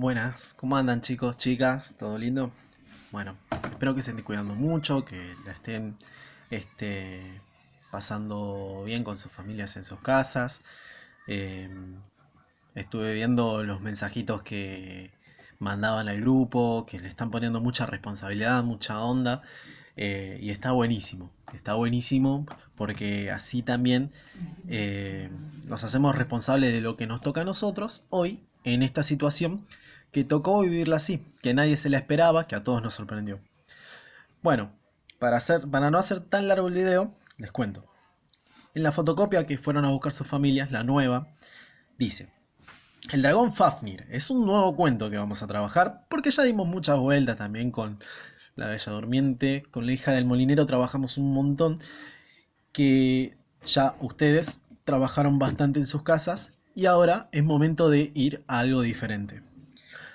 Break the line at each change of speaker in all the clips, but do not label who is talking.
Buenas, ¿cómo andan chicos, chicas? ¿Todo lindo? Bueno, espero que se estén cuidando mucho, que la estén este, pasando bien con sus familias en sus casas. Eh, Estuve viendo los mensajitos que mandaban al grupo, que le están poniendo mucha responsabilidad, mucha onda, y está buenísimo porque así también nos hacemos responsables de lo que nos toca a nosotros hoy en esta situación que tocó vivirla así, que nadie se la esperaba, que a todos nos sorprendió. Bueno, para no hacer tan largo el video, les cuento. En la fotocopia que fueron a buscar sus familias, la nueva, dice: el dragón Fafnir es un nuevo cuento que vamos a trabajar porque ya dimos muchas vueltas también con la Bella Durmiente, con la hija del molinero trabajamos un montón, que ya ustedes trabajaron bastante en sus casas y ahora es momento de ir a algo diferente.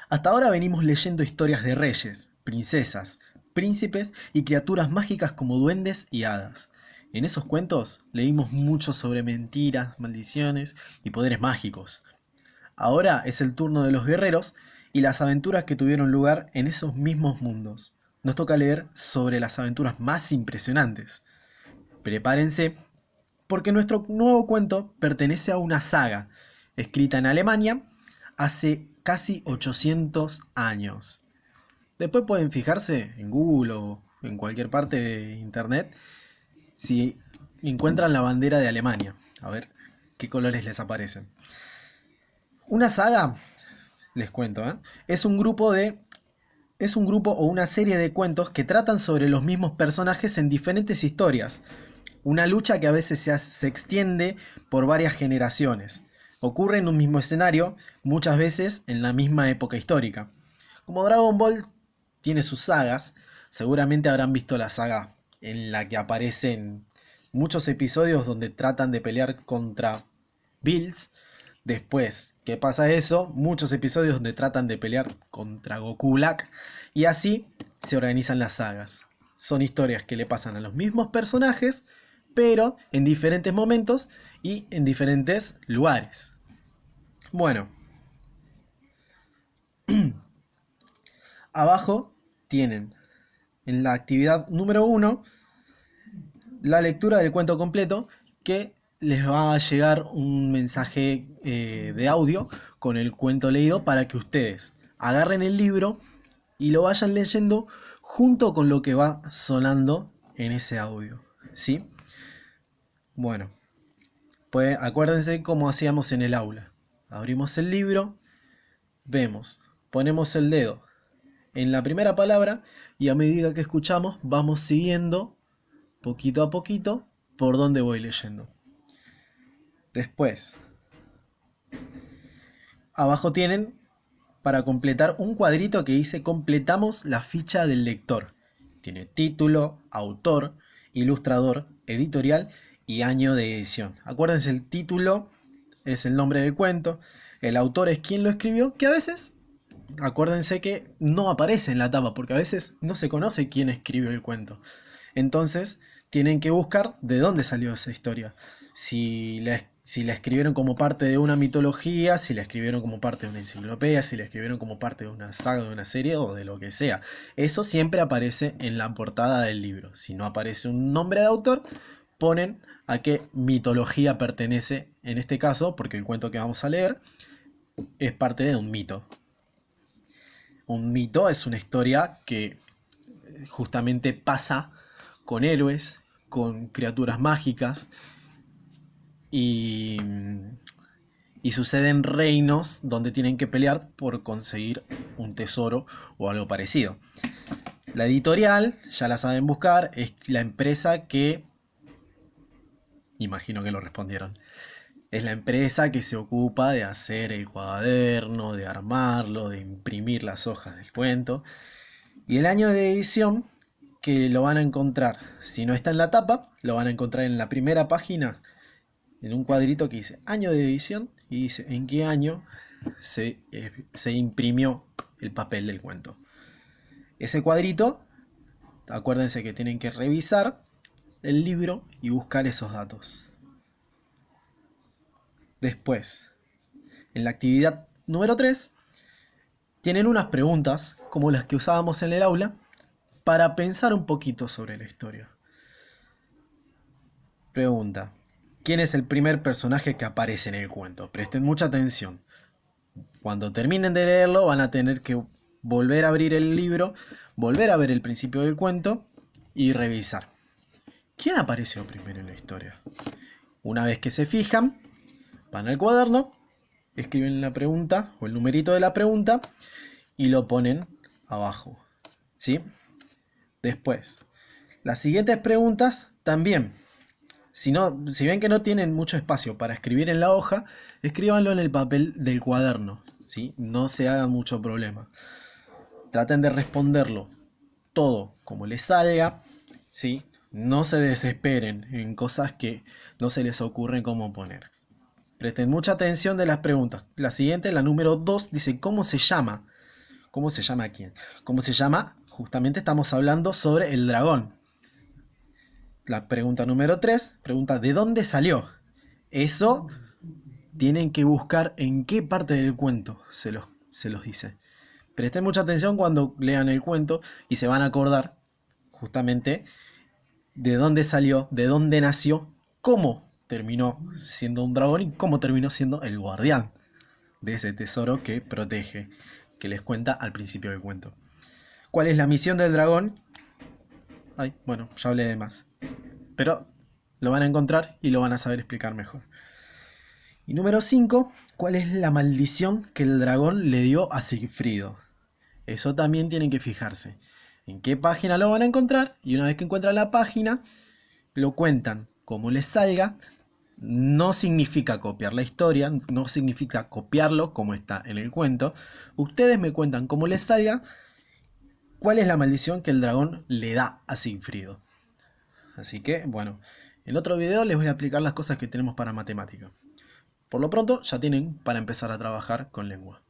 Hasta ahora venimos leyendo historias de reyes, princesas, príncipes y criaturas mágicas como duendes y hadas. En esos cuentos leímos mucho sobre mentiras, maldiciones y poderes mágicos. Ahora es el turno de los guerreros y las aventuras que tuvieron lugar en esos mismos mundos. Nos toca leer sobre las aventuras más impresionantes. Prepárense, porque nuestro nuevo cuento pertenece a una saga escrita en Alemania hace casi 800 años. Después pueden fijarse en Google o en cualquier parte de internet si encuentran la bandera de Alemania. A ver qué colores les aparecen. Una saga, les cuento, es un grupo de es un grupo o una serie de cuentos que tratan sobre los mismos personajes en diferentes historias. Una lucha que a veces se extiende por varias generaciones. Ocurre en un mismo escenario, muchas veces en la misma época histórica. Como Dragon Ball tiene sus sagas, seguramente habrán visto la saga en la que aparecen muchos episodios donde tratan de pelear contra Bills. Después que pasa eso, muchos episodios donde tratan de pelear contra Goku Black. Y así se organizan las sagas. Son historias que le pasan a los mismos personajes, pero en diferentes momentos y en diferentes lugares. Bueno, abajo tienen en la actividad número uno la lectura del cuento completo, que les va a llegar un mensaje de audio con el cuento leído para que ustedes agarren el libro y lo vayan leyendo junto con lo que va sonando en ese audio. ¿Sí? Bueno, pues acuérdense cómo hacíamos en el aula. Abrimos el libro, vemos, ponemos el dedo en la primera palabra y a medida que escuchamos vamos siguiendo poquito a poquito por donde voy leyendo. Después, abajo tienen para completar un cuadrito que dice completamos la ficha del lector. Tiene título, autor, ilustrador, editorial y año de edición. Acuérdense, el título es el nombre del cuento, el autor es quien lo escribió, que a veces, acuérdense que no aparece en la tapa, porque a veces no se conoce quién escribió el cuento. Entonces, tienen que buscar de dónde salió esa historia. Si la escribieron como parte de una mitología, si la escribieron como parte de una enciclopedia, si la escribieron como parte de una saga, de una serie o de lo que sea. Eso siempre aparece en la portada del libro. Si no aparece un nombre de autor, ponen a qué mitología pertenece en este caso, porque el cuento que vamos a leer es parte de un mito. Un mito es una historia que justamente pasa con héroes, con criaturas mágicas y, y sucede en reinos donde tienen que pelear por conseguir un tesoro o algo parecido. La editorial, ya la saben buscar, es la empresa que, imagino que lo respondieron, es la empresa que se ocupa de hacer el cuaderno, de armarlo, de imprimir las hojas del cuento. Y el año de edición, que lo van a encontrar, si no está en la tapa, lo van a encontrar en la primera página, en un cuadrito que dice año de edición y dice en qué año se imprimió el papel del cuento. Ese cuadrito, acuérdense que tienen que revisar el libro y buscar esos datos. Después, en la actividad número 3 tienen unas preguntas, como las que usábamos en el aula, para pensar un poquito sobre la historia. Pregunta: ¿quién es el primer personaje que aparece en el cuento? Presten mucha atención. Cuando terminen de leerlo van a tener que volver a abrir el libro, volver a ver el principio del cuento y revisar. ¿Quién apareció primero en la historia? Una vez que se fijan, van al cuaderno, escriben la pregunta o el numerito de la pregunta y lo ponen abajo. ¿Sí? Después, las siguientes preguntas también. Si ven que no tienen mucho espacio para escribir en la hoja, escríbanlo en el papel del cuaderno, ¿sí? No se hagan mucho problema. Traten de responderlo todo como les salga, ¿sí? No se desesperen en cosas que no se les ocurren cómo poner. Presten mucha atención de las preguntas. La siguiente, la número 2, dice ¿cómo se llama? ¿Cómo se llama a quién? ¿Cómo se llama? Justamente estamos hablando sobre el dragón. La pregunta número 3, pregunta ¿de dónde salió? Eso tienen que buscar en qué parte del cuento se los dice. Presten mucha atención cuando lean el cuento y se van a acordar justamente de dónde salió, de dónde nació, cómo terminó siendo un dragón y cómo terminó siendo el guardián de ese tesoro que protege, que les cuenta al principio del cuento. ¿Cuál es la misión del dragón? Ay, bueno, ya hablé de más. Pero lo van a encontrar y lo van a saber explicar mejor. Y número 5, ¿cuál es la maldición que el dragón le dio a Sigfrido? Eso también tienen que fijarse. ¿En qué página lo van a encontrar? Y una vez que encuentran la página, lo cuentan como les salga. No significa copiar la historia, no significa copiarlo como está en el cuento. Ustedes me cuentan como les salga cuál es la maldición que el dragón le da a Sigfrido. Así que, bueno, en otro video les voy a explicar las cosas que tenemos para matemática. Por lo pronto, ya tienen para empezar a trabajar con lengua.